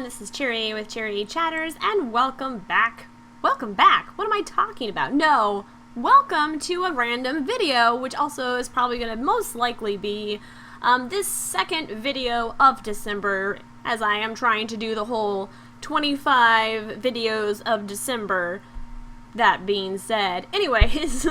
everyone, this is Cherry with Cherry Chatters, and welcome back. Welcome back? What am I talking about? No, welcome to a random video, which also is probably going to most likely be this second video of December, as I am trying to do the whole 25 videos of December. That being said, anyways,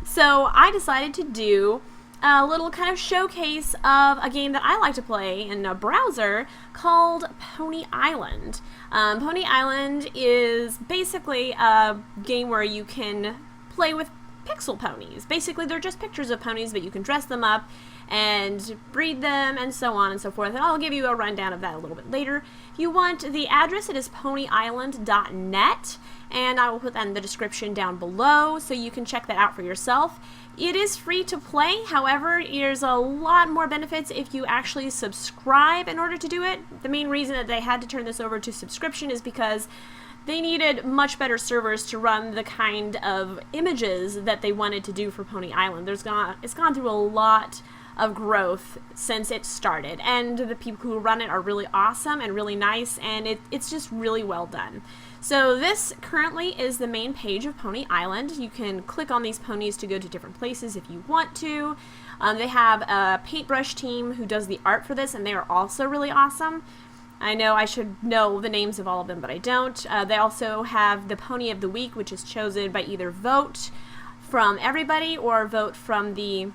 so I decided to do a little kind of showcase of a game that I like to play in a browser called Pony Island. Pony Island is basically a game where you can play with pixel ponies. Basically, they're just pictures of ponies, but you can dress them up and breed them and so on and so forth. And I'll give you a rundown of that a little bit later. If you want the address, it is ponyisland.net, and I will put that in the description down below so you can check that out for yourself. It is free to play, however, there's a lot more benefits if you actually subscribe in order to do it. The main reason that they had to turn this over to subscription is because they needed much better servers to run the kind of images that they wanted to do for Pony Island. It's gone through a lot of growth since it started, and the people who run it are really awesome and really nice, and it's just really well done. So this currently is the main page of Pony Island. You can click on these ponies to go to different places if you want to. They have a paintbrush team who does the art for this, and they are also really awesome. I know I should know the names of all of them, but I don't. They also have the Pony of the Week, which is chosen by either vote from everybody or vote from the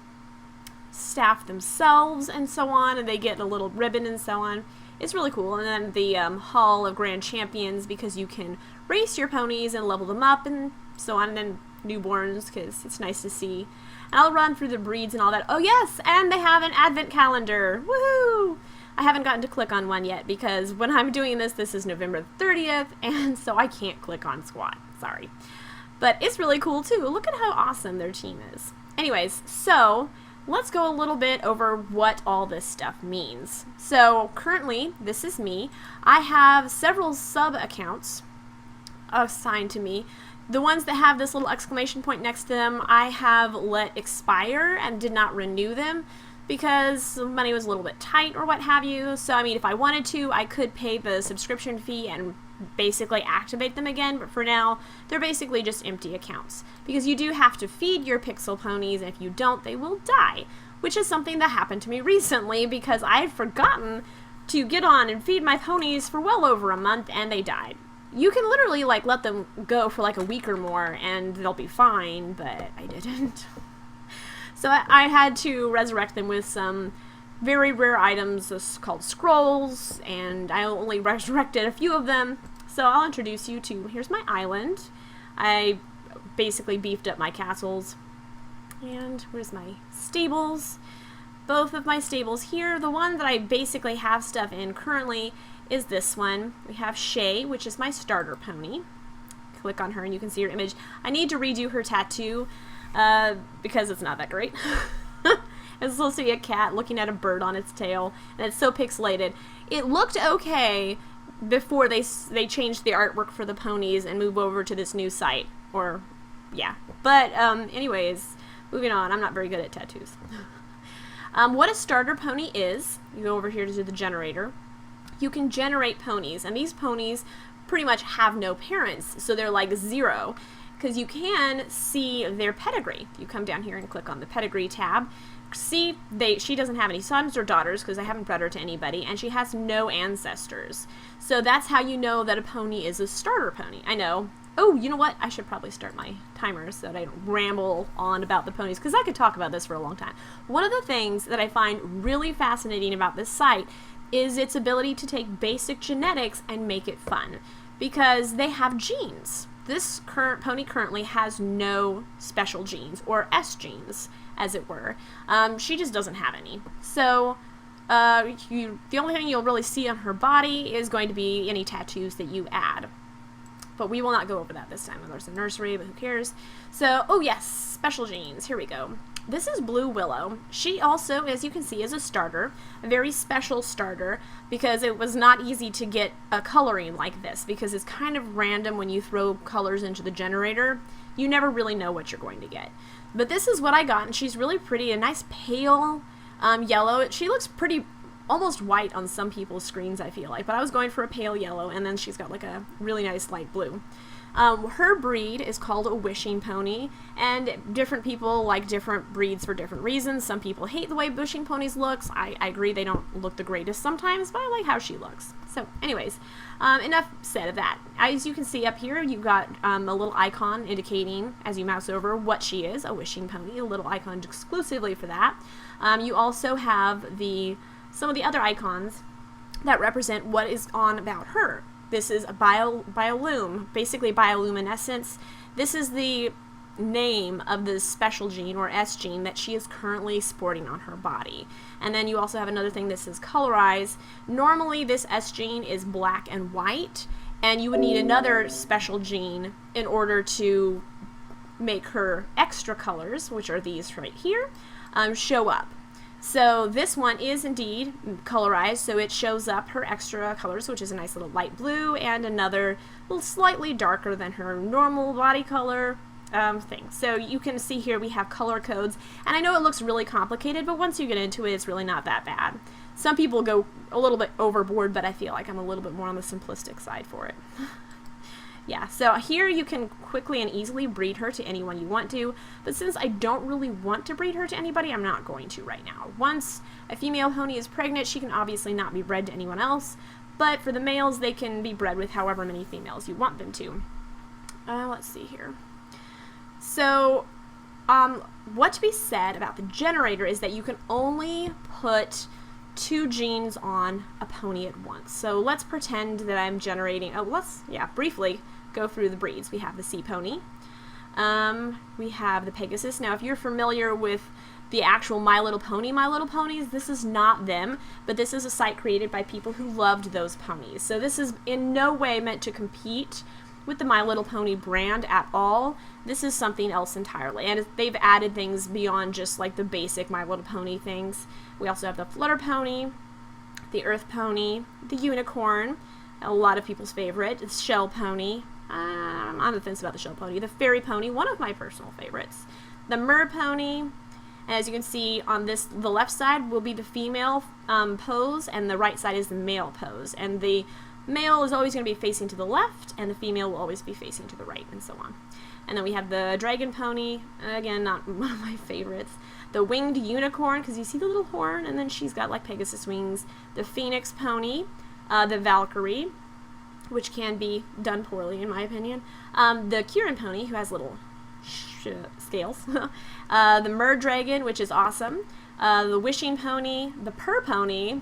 staff themselves and so on, and they get a little ribbon and so on. It's really cool. And then the Hall of Grand Champions, because you can race your ponies and level them up and so on, and then newborns, because it's nice to see. And I'll run through the breeds and all that. Oh yes, and they have an advent calendar. Woohoo! I haven't gotten to click on one yet because when I'm doing this is November 30th, and so I can't click on squat. Sorry. But it's really cool too. Look at how awesome their team is. Anyways, so let's go a little bit over what all this stuff means. So currently, this is me. I have several sub-accounts assigned to me. The ones that have this little exclamation point next to them, I have let expire and did not renew them because the money was a little bit tight or what have you. So, I mean, if I wanted to, I could pay the subscription fee and basically activate them again, but for now, they're basically just empty accounts. Because you do have to feed your pixel ponies, and if you don't, they will die. Which is something that happened to me recently because I had forgotten to get on and feed my ponies for well over a month, and they died. You can literally, like, let them go for like a week or more, and they'll be fine, but I didn't. So I had to resurrect them with some very rare items called scrolls, and I only resurrected a few of them. So I'll introduce you to, here's my island. I basically beefed up my castles. And where's my stables? Both of my stables here. The one that I basically have stuff in currently is this one. We have Shay, which is my starter pony. Click on her and you can see her image. I need to redo her tattoo because it's not that great. It's supposed to be a cat looking at a bird on its tail, and it's so pixelated. It looked okay before they changed the artwork for the ponies and moved over to this new site, or yeah. But anyways, moving on. I'm not very good at tattoos. What a starter pony is, you go over here to the generator. You can generate ponies, and these ponies pretty much have no parents, so they're like zero, because you can see their pedigree. You come down here and click on the pedigree tab. See, she doesn't have any sons or daughters because I haven't bred her to anybody, and she has no ancestors. So that's how you know that a pony is a starter pony. I know. Oh, you know what? I should probably start my timer so that I don't ramble on about the ponies, because I could talk about this for a long time. One of the things that I find really fascinating about this site is its ability to take basic genetics and make it fun, because they have genes. This current pony currently has no special genes, or S genes, as it were. She just doesn't have any. So the only thing you'll really see on her body is going to be any tattoos that you add. But we will not go over that this time. There's a nursery, but who cares? So, oh yes, special genes. Here we go. This is Blue Willow. She also, as you can see, is a starter, a very special starter, because it was not easy to get a coloring like this, because it's kind of random when you throw colors into the generator. You never really know what you're going to get. But this is what I got, and she's really pretty, a nice pale yellow. She looks pretty almost white on some people's screens, I feel like, but I was going for a pale yellow, and then she's got like a really nice light blue. Her breed is called a wishing pony, and different people like different breeds for different reasons. Some people hate the way wishing ponies looks. I agree they don't look the greatest sometimes, but I like how she looks. So anyways, enough said of that. As you can see up here, you've got a little icon indicating, as you mouse over, what she is, a wishing pony, a little icon exclusively for that. You also have some of the other icons that represent what is on about her. This is a biolume, basically bioluminescence. This is the name of the special gene, or S gene, that she is currently sporting on her body. And then you also have another thing that says colorize. Normally this S gene is black and white, and you would need another special gene in order to make her extra colors, which are these right here, show up. So this one is indeed colorized, so it shows up her extra colors, which is a nice little light blue and another little slightly darker than her normal body color thing. So you can see here we have color codes, and I know it looks really complicated, but once you get into it, it's really not that bad. Some people go a little bit overboard, but I feel like I'm a little bit more on the simplistic side for it. Yeah, so here you can quickly and easily breed her to anyone you want to, but since I don't really want to breed her to anybody, I'm not going to right now. Once a female pony is pregnant, she can obviously not be bred to anyone else, but for the males, they can be bred with however many females you want them to. Let's see here. So, what to be said about the generator is that you can only put 2 genes on a pony at once. So let's pretend that I'm generating, briefly go through the breeds. We have the sea pony, we have the Pegasus. Now if you're familiar with the actual My Little Ponies, this is not them, but this is a site created by people who loved those ponies. So this is in no way meant to compete with the My Little Pony brand at all. This is something else entirely, and they've added things beyond just like the basic My Little Pony things. We also have the Flutter Pony, the Earth Pony, the Unicorn, a lot of people's favorite, the Shell Pony. I'm on the fence about the Shell Pony. The Fairy Pony, one of my personal favorites. The Mer Pony, and as you can see on the left side will be the female pose, and the right side is the male pose. And the male is always going to be facing to the left, and the female will always be facing to the right, and so on. And then we have the Dragon Pony, again, not one of my favorites. The Winged Unicorn, because you see the little horn, and then she's got like Pegasus wings. The Phoenix Pony, the Valkyrie, which can be done poorly in my opinion. The Kieran Pony, who has little scales. The Mer Dragon, which is awesome. The Wishing Pony, the Purr Pony,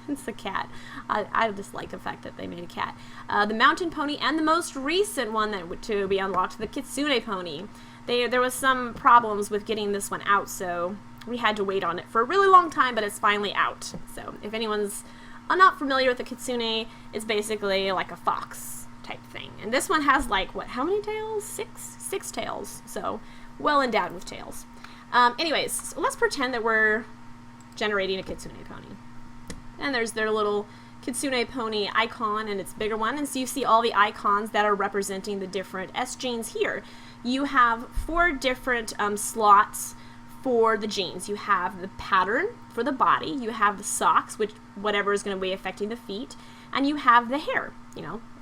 it's a cat. I just like the fact that they made a cat. The Mountain Pony, and the most recent one that to be unlocked, the Kitsune Pony. There was some problems with getting this one out, so we had to wait on it for a really long time, but it's finally out. So if anyone's not familiar with the Kitsune, it's basically like a fox type thing. And this one has like, how many tails? Six tails. So well endowed with tails. Anyways, so let's pretend that we're generating a Kitsune Pony. And there's their little Kitsune Pony icon and its bigger one. And so you see all the icons that are representing the different S genes here. You have 4 different slots for the genes. You have the pattern for the body, you have the socks, which whatever is going to be affecting the feet, and you have the hair,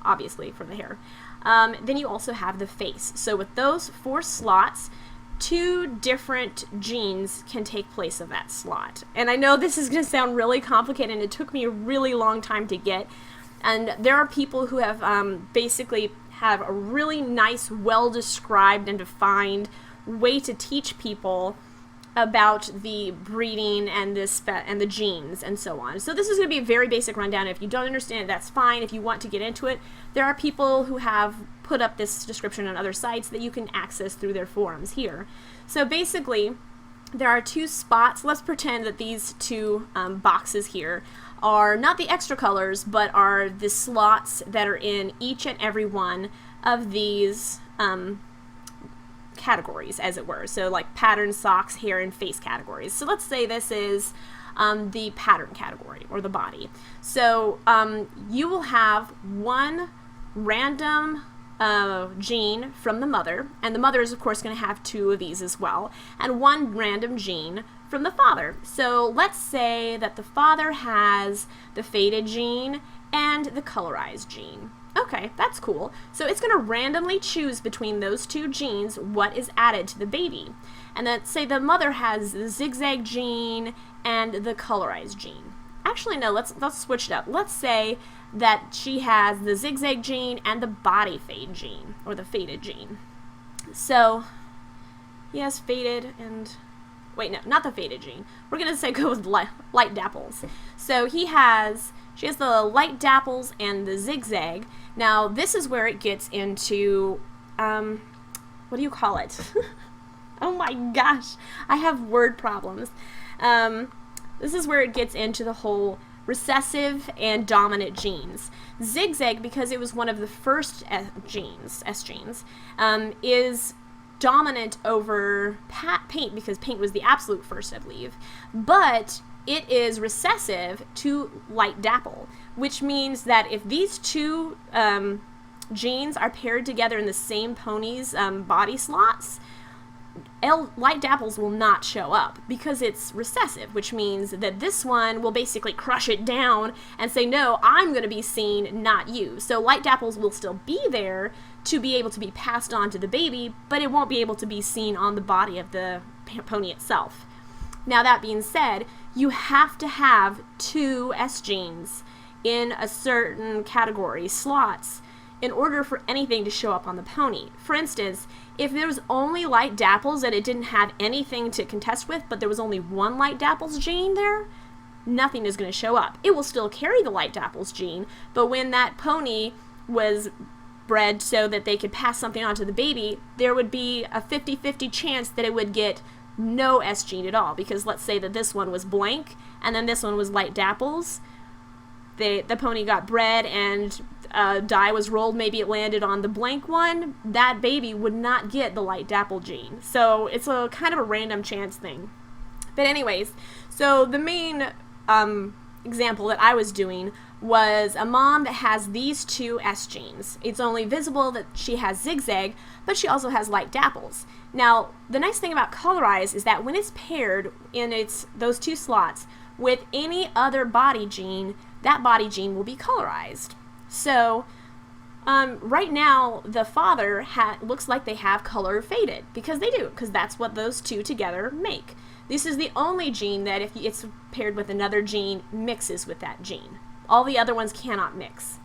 obviously for the hair. Then you also have the face. So with those 4 slots, 2 different genes can take place of that slot. And I know this is going to sound really complicated, and it took me a really long time to get. And there are people who have basically have a really nice, well-described and defined way to teach people about the breeding and the genes and so on. So this is going to be a very basic rundown. If you don't understand it, that's fine. If you want to get into it, there are people who have put up this description on other sites that you can access through their forums here. So basically, there are 2 spots. Let's pretend that these 2 boxes here are not the extra colors, but are the slots that are in each and every one of these categories, as it were. So like pattern, socks, hair, and face categories. So let's say this is the pattern category, or the body. So you will have one random gene from the mother, and the mother is of course going to have 2 of these as well, and 1 random gene from the father. So let's say that the father has the faded gene and the colorized gene. Okay, that's cool. So it's going to randomly choose between those 2 genes what is added to the baby. And then say the mother has the zigzag gene and the colorized gene. Actually, no, let's switch it up. Let's say that she has the zigzag gene and the body fade gene, or the faded gene. So, he has faded and... Wait, no, not the faded gene. We're going to say go with light dapples. So she has the light dapples and the zigzag. Now, this is where it gets into, what do you call it? Oh my gosh, I have word problems. This is where it gets into the whole recessive and dominant genes. Zigzag, because it was one of the first S genes, is dominant over paint, because paint was the absolute first, I believe. But it is recessive to light dapple, which means that if these 2 genes are paired together in the same pony's body slots, light dapples will not show up because it's recessive, which means that this one will basically crush it down and say, no, I'm going to be seen, not you. So light dapples will still be there to be able to be passed on to the baby, but it won't be able to be seen on the body of the pony itself. Now, that being said, you have to have 2 S genes in a certain category slots in order for anything to show up on the pony. For instance, if there was only light dapples and it didn't have anything to contest with, but there was only 1 light dapples gene there, nothing is going to show up. It will still carry the light dapples gene, but when that pony was bred so that they could pass something on to the baby, there would be a 50-50 chance that it would get no S gene at all, because let's say that this one was blank and then this one was light dapples. The pony got bred and die was rolled, maybe it landed on the blank one, that baby would not get the light dapple gene. So it's a kind of a random chance thing. But anyways, so the main example that I was doing was a mom that has these 2 S genes. It's only visible that she has zigzag, but she also has light dapples. Now, the nice thing about colorized is that when it's paired in those 2 slots with any other body gene, that body gene will be colorized. So, right now, the father looks like they have color faded, because they do, because that's what those 2 together make. This is the only gene that if it's paired with another gene, mixes with that gene. All the other ones cannot mix.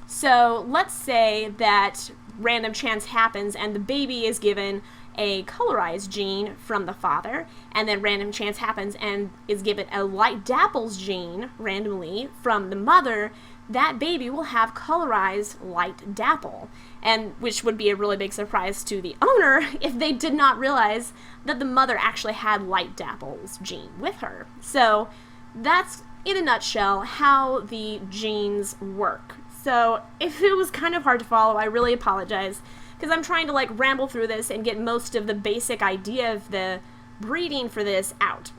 So let's say that random chance happens and the baby is given a colorized gene from the father, and then random chance happens and is given a light dapples gene randomly from the mother. That baby will have colorized light dapple, and which would be a really big surprise to the owner if they did not realize that the mother actually had light dapples gene with her. So that's, in a nutshell, how the genes work. So if it was kind of hard to follow, I really apologize, because I'm trying to ramble through this and get most of the basic idea of the breeding for this out.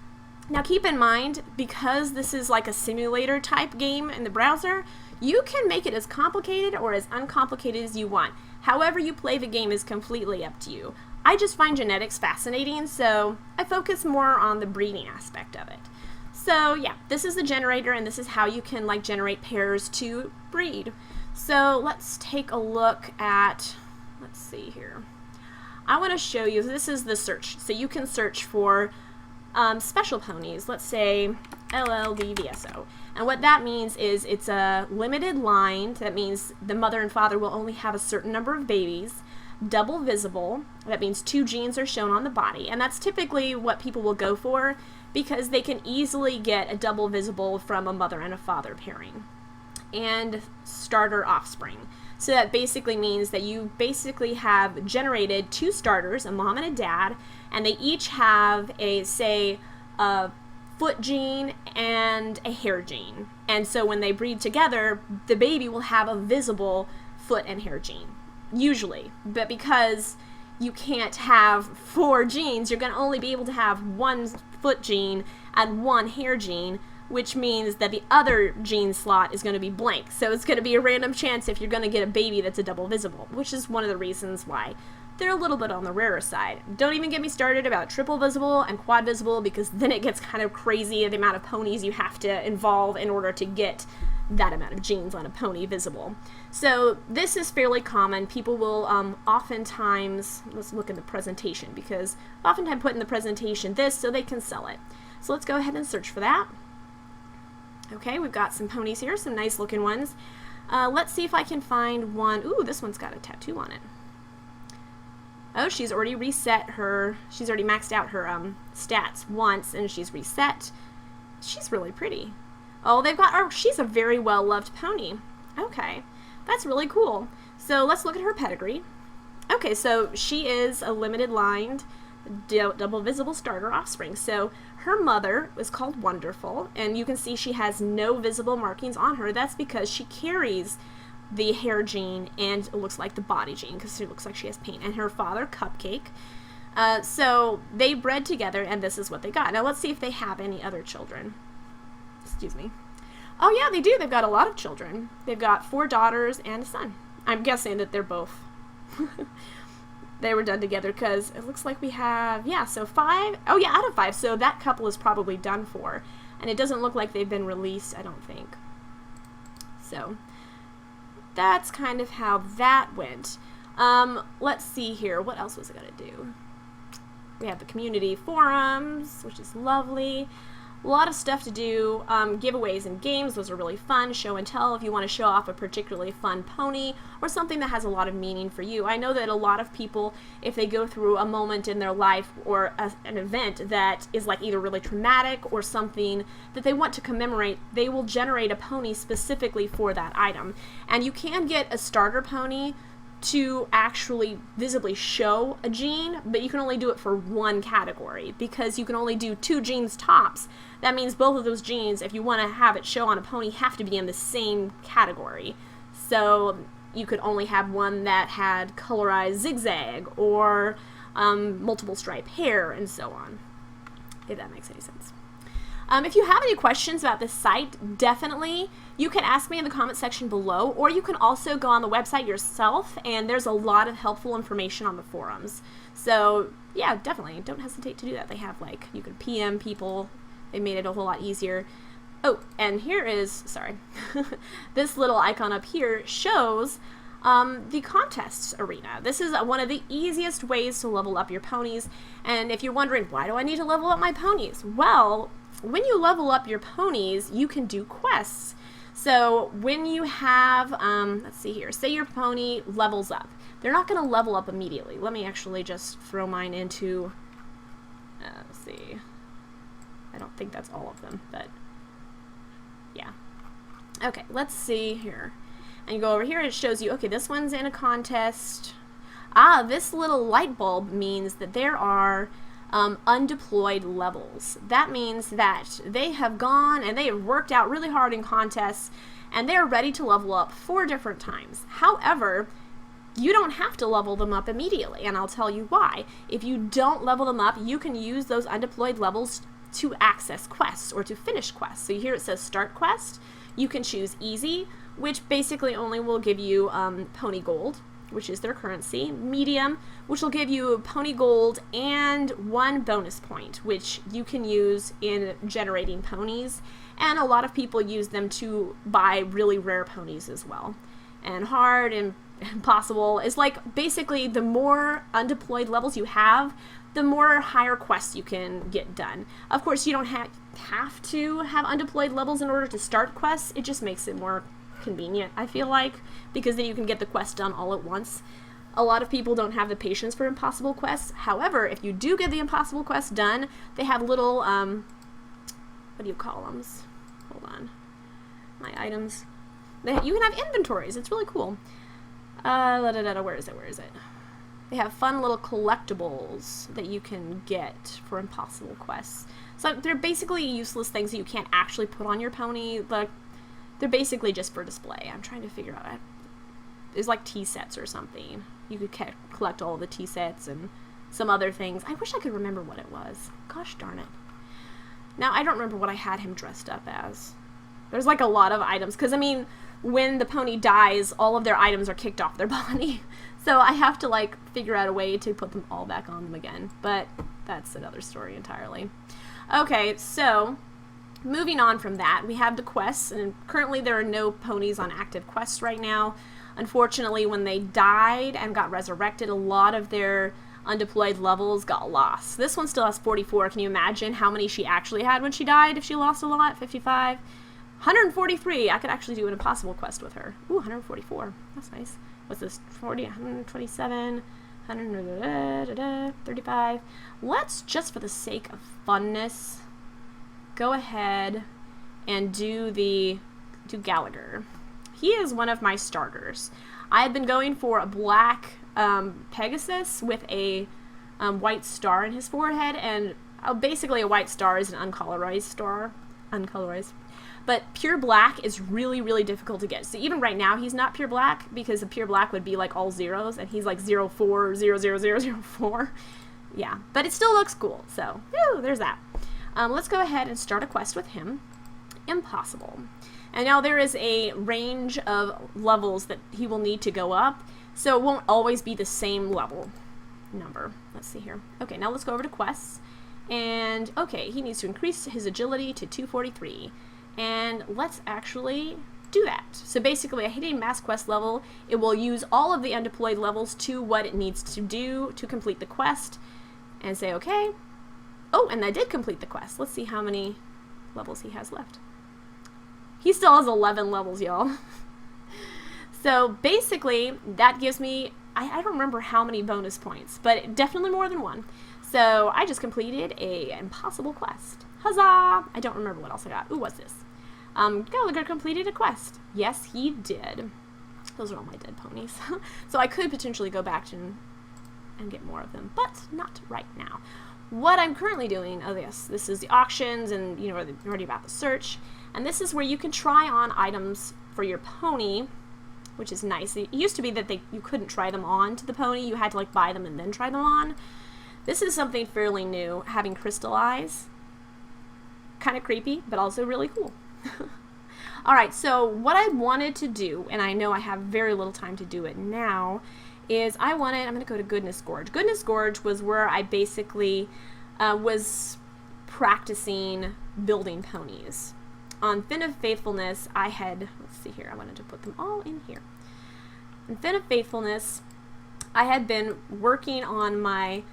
Now keep in mind, because this is like a simulator type game in the browser, you can make it as complicated or as uncomplicated as you want. However you play the game is completely up to you. I just find genetics fascinating, so I focus more on the breeding aspect of it. So yeah, this is the generator, and this is how you can generate pairs to breed. So let's take a look at, let's see here. I want to show you, this is the search. So you can search for special ponies, let's say LLDVSO. And what that means is it's a limited line. That means the mother and father will only have a certain number of babies. Double visible, that means 2 genes are shown on the body. And that's typically what people will go for, because they can easily get a double visible from a mother and a father pairing. And starter offspring. So that basically means that you basically have generated 2 starters, a mom and a dad, and they each have a foot gene and a hair gene. And so when they breed together, the baby will have a visible foot and hair gene, usually. But because you can't have 4 genes, you're going to only be able to have 1 foot gene and 1 hair gene. which means that the other gene slot is going to be blank. So it's going to be a random chance if you're going to get a baby that's a double visible, which is one of the reasons why they're a little bit on the rarer side. Don't even get me started about triple visible and quad visible, because then it gets kind of crazy the amount of ponies you have to involve in order to get that amount of genes on a pony visible. So this is fairly common. People will oftentimes, let's look at the presentation, because oftentimes put in the presentation this so they can sell it. So let's go ahead and search for that. Okay, we've got some ponies here, some nice looking ones. Let's see if I can find one. Ooh, this one's got a tattoo on it. Oh, she's already reset her, she's already maxed out her stats once, and she's reset. She's really pretty. Oh, they've got, oh, she's a very well-loved pony. Okay, that's really cool. So let's look at her pedigree. Okay, so she is a limited lined, double visible starter offspring. So her mother was called Wonderful, and you can see she has no visible markings on her. That's because she carries the hair gene and it looks like the body gene, because it looks like she has paint, and her father Cupcake. So they bred together, and this is what they got. Now let's see if they have any other children. Excuse me. Oh yeah, they do. They've got a lot of children. They've got 4 daughters and a son. I'm guessing that they're both they were done together, because it looks like we have, yeah, so 5. Oh yeah, out of 5. So that couple is probably done for, and it doesn't look like they've been released, I don't think. So that's kind of how that went. Let's see here. What else was I going to do? We have the community forums, which is lovely. A lot of stuff to do. Giveaways and games. Those are really fun. Show and tell if you want to show off a particularly fun pony or something that has a lot of meaning for you. I know that a lot of people, if they go through a moment in their life or an event that is like either really traumatic or something that they want to commemorate, they will generate a pony specifically for that item. And you can get a starter pony to actually visibly show a gene, but you can only do it for one category, because you can only do 2 genes tops. That means both of those genes, if you want to have it show on a pony, have to be in the same category. So you could only have one that had colorized zigzag or multiple stripe hair and so on, if that makes any sense. If you have any questions about this site, definitely you can ask me in the comment section below, or you can also go on the website yourself, and there's a lot of helpful information on the forums. So yeah, definitely don't hesitate to do that. They have, like, you can PM people. They made it a whole lot easier. Oh, and here is, sorry, this little icon up here shows the contests arena. This is one of the easiest ways to level up your ponies. And if you're wondering, why do I need to level up my ponies? Well, when you level up your ponies, you can do quests. So when you have, let's see here, say your pony levels up. They're not going to level up immediately. Let me actually just throw mine into, let's see, I don't think that's all of them, but yeah. Okay, let's see here. And you go over here, it shows you, okay, this one's in a contest. Ah, this little light bulb means that there are undeployed levels. That means that they have gone and they have worked out really hard in contests, and they're ready to level up 4 different times. However, you don't have to level them up immediately, and I'll tell you why. If you don't level them up, you can use those undeployed levels to access quests or to finish quests. So here it says start quest. You can choose easy, which basically only will give you pony gold, which is their currency. Medium, which will give you pony gold and 1 bonus point, which you can use in generating ponies. And a lot of people use them to buy really rare ponies as well. And hard and impossible is like, basically the more undeployed levels you have, the more higher quests you can get done. Of course, you don't have to have undeployed levels in order to start quests. It just makes it more convenient, I feel like, because then you can get the quest done all at once. A lot of people don't have the patience for impossible quests. However, if you do get the impossible quest done, they have little, what do you call them? Hold on. My items. You can have inventories. It's really cool. Where is it? They have fun little collectibles that you can get for impossible quests. So they're basically useless things that you can't actually put on your pony. Like, they're basically just for display. I'm trying to figure out. There's like tea sets or something. You could collect all the tea sets and some other things. I wish I could remember what it was. Gosh darn it. Now, I don't remember what I had him dressed up as. There's like a lot of items, because I mean, when the pony dies, all of their items are kicked off their body. So I have to like figure out a way to put them all back on them again, but that's another story entirely. Okay, so moving on from that, we have the quests, and currently there are no ponies on active quests right now. Unfortunately, when they died and got resurrected, a lot of their undeployed levels got lost. This one still has 44. Can you imagine how many she actually had when she died if she lost a lot? 55? 143. I could actually do an impossible quest with her. Ooh, 144. That's nice. What's this? 40, 127, 35. Let's, just for the sake of funness, go ahead and do Gallagher. He is one of my starters. I had been going for a black Pegasus with a white star in his forehead, and basically a white star is an uncolorized star. Uncolorized. But pure black is really, really difficult to get. So even right now, he's not pure black, because a pure black would be like all zeros, and he's like 04, 00004. Yeah, but it still looks cool. So, whew, there's that. Let's go ahead and start a quest with him. Impossible. And now there is a range of levels that he will need to go up, so it won't always be the same level number. Let's see here. Okay, now let's go over to quests. And, okay, he needs to increase his agility to 243. And let's actually do that. So basically, a hitting mass quest level, it will use all of the undeployed levels to what it needs to do to complete the quest, and say, okay. Oh, and I did complete the quest. Let's see how many levels he has left. He still has 11 levels, y'all. So basically, that gives me, I don't remember how many bonus points, but definitely more than one. So I just completed a impossible quest. Huzzah! I don't remember what else I got. Ooh, what's this? Gallagher completed a quest. Yes, he did. Those are all my dead ponies. So I could potentially go back and get more of them, but not right now. What I'm currently doing, oh yes, this is the auctions, and you know already about the search, and this is where you can try on items for your pony, which is nice. It used to be that you couldn't try them on to the pony, you had to like buy them and then try them on. This is something fairly new, having crystal eyes. Kind of creepy, but also really cool. Alright, so what I wanted to do, and I know I have very little time to do it now, is I'm going to go to Goodness Gorge. Goodness Gorge was where I basically was practicing building ponies. On Fin of Faithfulness, I had, let's see here, I wanted to put them all in here. On Fin of Faithfulness, I had been working on my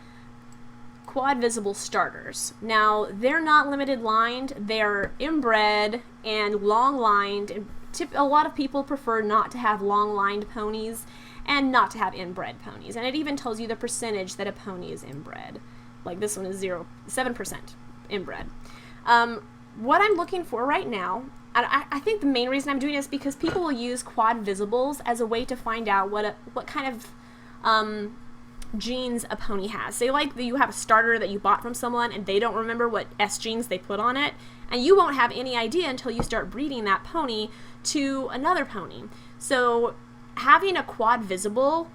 quad visible starters. Now, they're not limited lined, they're inbred and long lined. And a lot of people prefer not to have long lined ponies and not to have inbred ponies. And it even tells you the percentage that a pony is inbred. Like this one is 7% inbred. What I'm looking for right now, and I think the main reason I'm doing this is because people will use quad visibles as a way to find out what kind of genes a pony has. Say like you have a starter that you bought from someone and they don't remember what S genes they put on it, and you won't have any idea until you start breeding that pony to another pony. So having a quad visible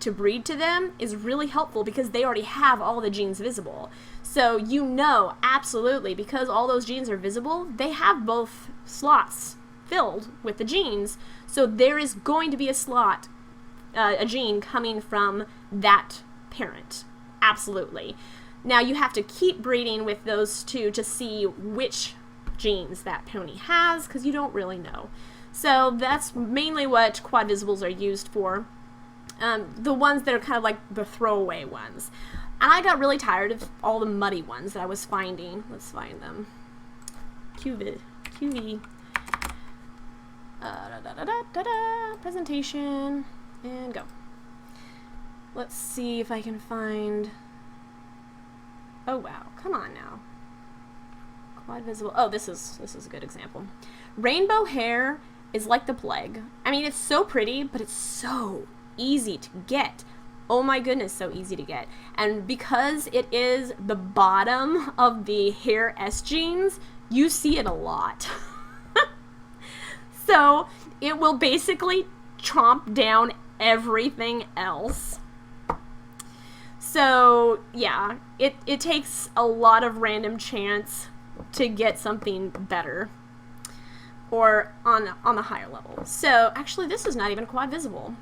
to breed to them is really helpful because they already have all the genes visible. So you know absolutely, because all those genes are visible, they have both slots filled with the genes, so there is going to be a slot, a gene coming from that parent. Absolutely. Now you have to keep breeding with those two to see which genes that pony has, because you don't really know. So that's mainly what quad visibles are used for. The ones that are kind of like the throwaway ones. And I got really tired of all the muddy ones that I was finding. Let's find them. QV. Presentation. And go. Let's see if I can find... Oh wow, come on now. Quad visible. Oh, this is a good example. Rainbow hair is like the plague. I mean, it's so pretty, but it's so easy to get. Oh my goodness, so easy to get. And because it is the bottom of the hair S genes, you see it a lot. So it will basically chomp down everything else. So yeah, it takes a lot of random chance to get something better or on the higher level. So actually this is not even quad visible.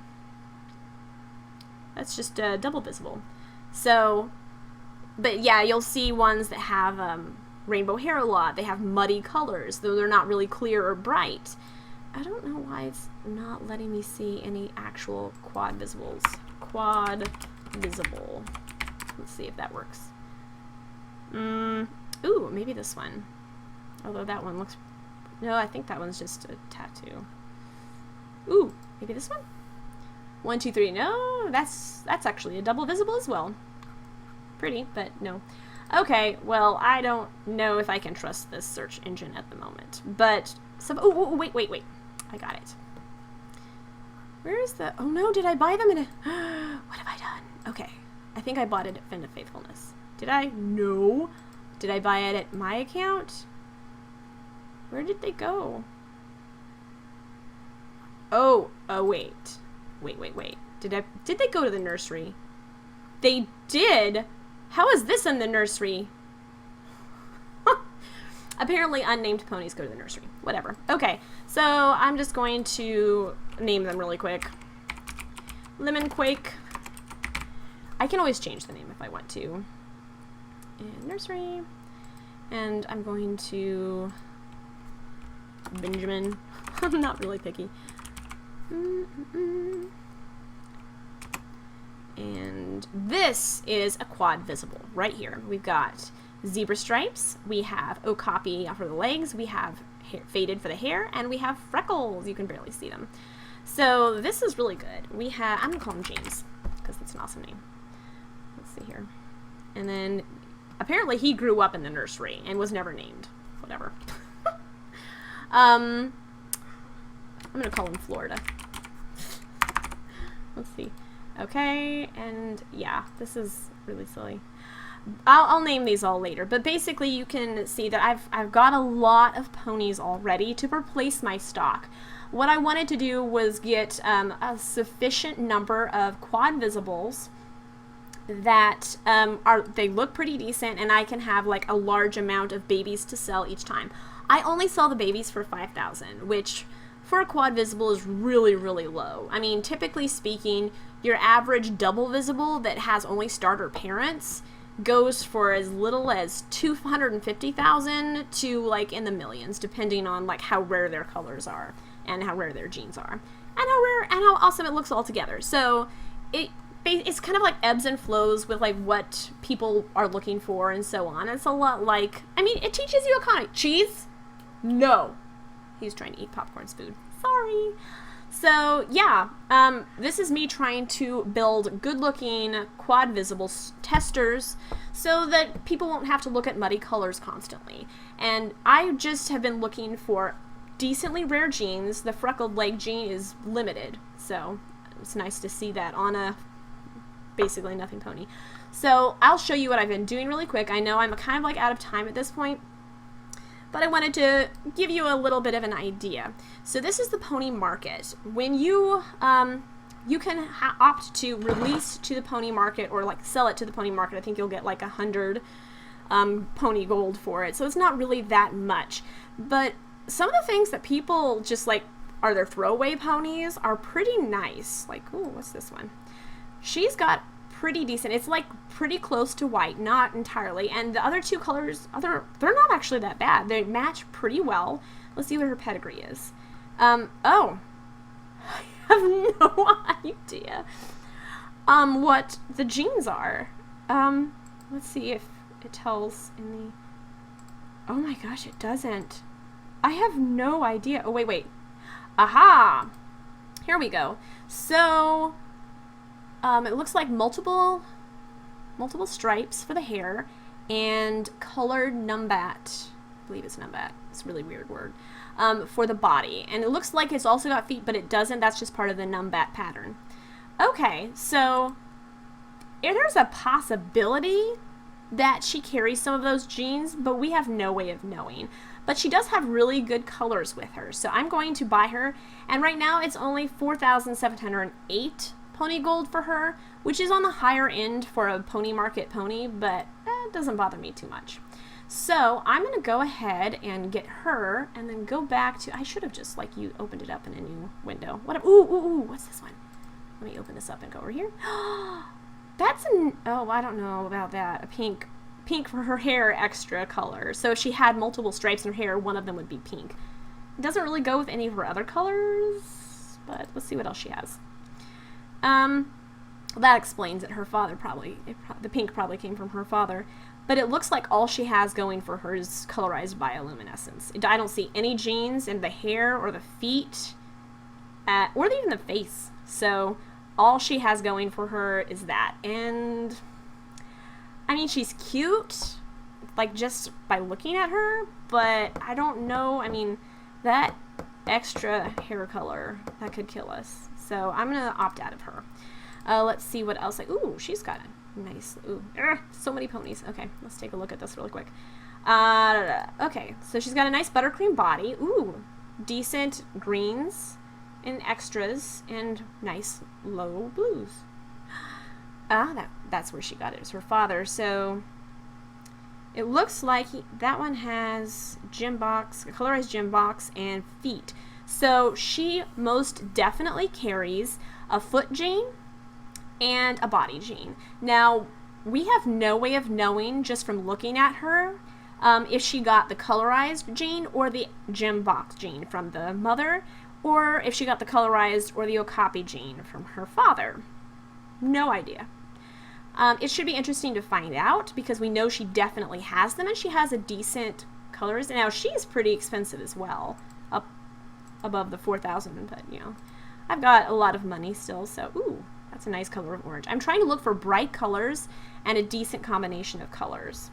That's just double visible. So, but yeah, you'll see ones that have rainbow hair a lot. They have muddy colors, though they're not really clear or bright. I don't know why it's not letting me see any actual quad visibles. Quad visible. Let's see if that works. Ooh, maybe this one. Although that one looks... No, I think that one's just a tattoo. Ooh, maybe this one? 1, 2, 3. No, that's actually a double visible as well. Pretty, but no. Okay, well, I don't know if I can trust this search engine at the moment. But some... Oh, wait. I got it. Where is the... Oh no, did I buy them in a... What have I done? Okay, I think I bought it at Fin of Faithfulness. Did I? No. Did I buy it at my account? Where did they go? Oh, wait. Wait. Did they go to the nursery? They did? How is this in the nursery? Apparently unnamed ponies go to the nursery. Whatever. Okay, so I'm just going to name them really quick. Lemon Quake. I can always change the name if I want to. And nursery. And I'm going to... Benjamin. I'm not really picky. And this is a quad visible right here. We've got zebra stripes, we have okapi for the legs, we have faded for the hair, and we have freckles. You can barely see them. So this is really good. We have, I'm gonna call him James because that's an awesome name. Let's see here. And then apparently he grew up in the nursery and was never named. Whatever. I'm gonna call him Florida. Let's see. Okay, and yeah, this is really silly. I'll name these all later, but basically you can see that I've got a lot of ponies already to replace my stock. What I wanted to do was get a sufficient number of quad visibles that they look pretty decent, and I can have like a large amount of babies to sell each time. I only sell the babies for 5,000, which for a quad visible is really, really low. I mean, typically speaking, your average double visible that has only starter parents goes for as little as 250,000 to like in the millions, depending on like how rare their colors are and how rare their genes are, and how rare and how awesome it looks all together. So it's kind of like ebbs and flows with like what people are looking for and so on. It's a lot like, I mean, it teaches you economy. Cheese? No. He's trying to eat popcorn's food. Sorry. So yeah, this is me trying to build good-looking quad visible testers so that people won't have to look at muddy colors constantly. And I just have been looking for decently rare genes. The freckled leg gene is limited, so it's nice to see that on a basically nothing pony. So I'll show you what I've been doing really quick. I know I'm kind of like out of time at this point, but I wanted to give you a little bit of an idea. So this is the pony market. When you you can opt to release to the pony market or like sell it to the pony market. I think you'll get like 100 pony gold for it. So it's not really that much. But some of the things that people just like are their throwaway ponies are pretty nice. Like, ooh, what's this one? She's got pretty decent. It's like pretty close to white, not entirely. And the other two colors, they're not actually that bad. They match pretty well. Let's see what her pedigree is. Oh, I have no idea what the genes are. Let's see if it tells in the... Oh my gosh, it doesn't. I have no idea. Oh, wait. Aha! Here we go. So... it looks like multiple stripes for the hair and colored numbat. I believe it's numbat. It's a really weird word. For the body. And it looks like it's also got feet, but it doesn't. That's just part of the numbat pattern. Okay, so there's a possibility that she carries some of those genes, but we have no way of knowing. But she does have really good colors with her, so I'm going to buy her. And right now it's only 4,708 pony gold for her, which is on the higher end for a pony market pony, but it doesn't bother me too much. So I'm going to go ahead and get her and then go back to, I should have just like you opened it up in a new window. What? Ooh, what's this one? Let me open this up and go over here. That's oh, I don't know about that. A pink for her hair extra color. So if she had multiple stripes in her hair, one of them would be pink. It doesn't really go with any of her other colors, but let's see what else she has. That explains it. Her father the pink probably came from her father. But it looks like all she has going for her is colorized bioluminescence. I don't see any jeans in the hair or the feet, or even the face. So all she has going for her is that. And I mean, she's cute, like just by looking at her, but I don't know. I mean, that extra hair color, that could kill us. So I'm going to opt out of her. Let's see what else. Ooh, she's got a nice, so many ponies. Okay, let's take a look at this really quick. Okay, so she's got a nice buttercream body. Ooh, decent greens and extras and nice low blues. That's where she got it. It's her father. So it looks like that one has gym box, a colorized gym box, and feet. So she most definitely carries a foot gene and a body gene. Now, we have no way of knowing just from looking at her if she got the colorized gene or the gym box gene from the mother, or if she got the colorized or the okapi gene from her father. No idea. It should be interesting to find out because we know she definitely has them and she has a decent colors. Now, she's pretty expensive as well, up above the 4,000, but you know, I've got a lot of money still, so ooh, that's a nice color of orange. I'm trying to look for bright colors and a decent combination of colors.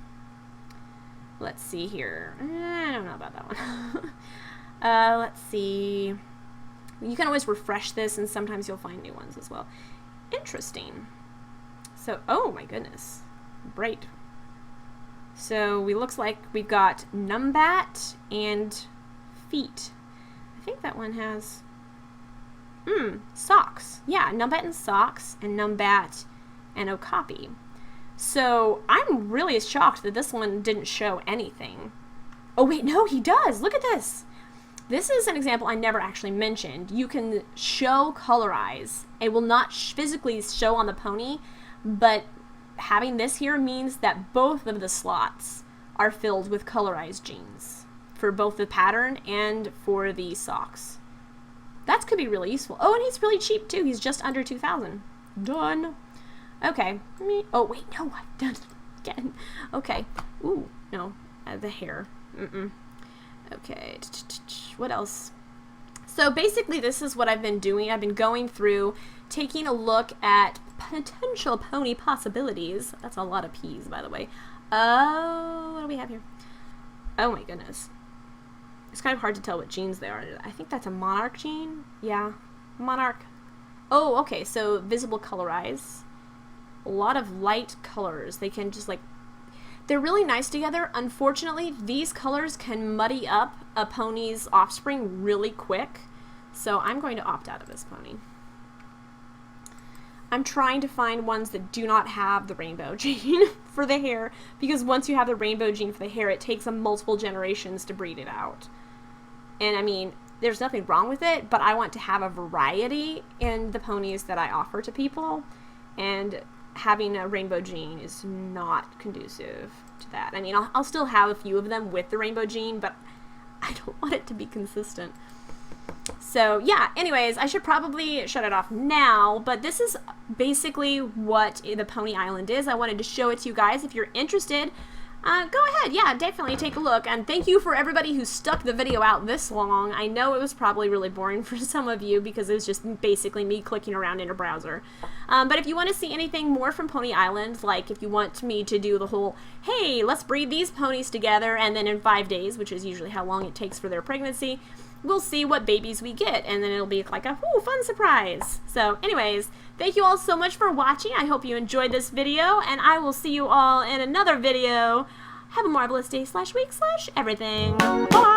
Let's see here. I don't know about that one. Let's see. You can always refresh this and sometimes you'll find new ones as well. Interesting. So, oh my goodness. Bright. So, looks like we've got Numbat and feet. I think that one has socks. Yeah, Numbat and socks, and Numbat and okapi. So I'm really shocked that this one didn't show anything. Oh wait, no, he does. Look at this. This is an example I never actually mentioned. You can show colorize. It will not physically show on the pony, but having this here means that both of the slots are filled with colorized genes for both the pattern and for the socks. That could be really useful. Oh, and he's really cheap too. He's just under 2,000. Done. Okay. Oh, wait, no, I've done it again. Okay. Ooh, no. The hair. Okay. What else? So basically this is what I've been doing. I've been going through, taking a look at potential pony possibilities. That's a lot of P's, by the way. Oh, what do we have here? Oh my goodness. It's kind of hard to tell what genes they are. I think that's a monarch gene. Yeah, monarch. Oh, okay, so visible colorize. A lot of light colors. They can just like, they're really nice together. Unfortunately, these colors can muddy up a pony's offspring really quick. So I'm going to opt out of this pony. I'm trying to find ones that do not have the rainbow gene for the hair, because once you have the rainbow gene for the hair, it takes them multiple generations to breed it out. And I mean, there's nothing wrong with it, but I want to have a variety in the ponies that I offer to people, and having a rainbow gene is not conducive to that. I mean, I'll still have a few of them with the rainbow gene, but I don't want it to be consistent. So yeah, anyways, I should probably shut it off now, but this is basically what the Pony Island is. I wanted to show it to you guys. If you're interested, go ahead. Yeah, definitely take a look. And thank you for everybody who stuck the video out this long. I know it was probably really boring for some of you because it was just basically me clicking around in a browser. But if you want to see anything more from Pony Island, like if you want me to do the whole, hey, let's breed these ponies together, and then in 5 days, which is usually how long it takes for their pregnancy, we'll see what babies we get, and then it'll be like a fun surprise. So anyways, thank you all so much for watching. I hope you enjoyed this video, and I will see you all in another video. Have a marvelous day /week/everything. Bye!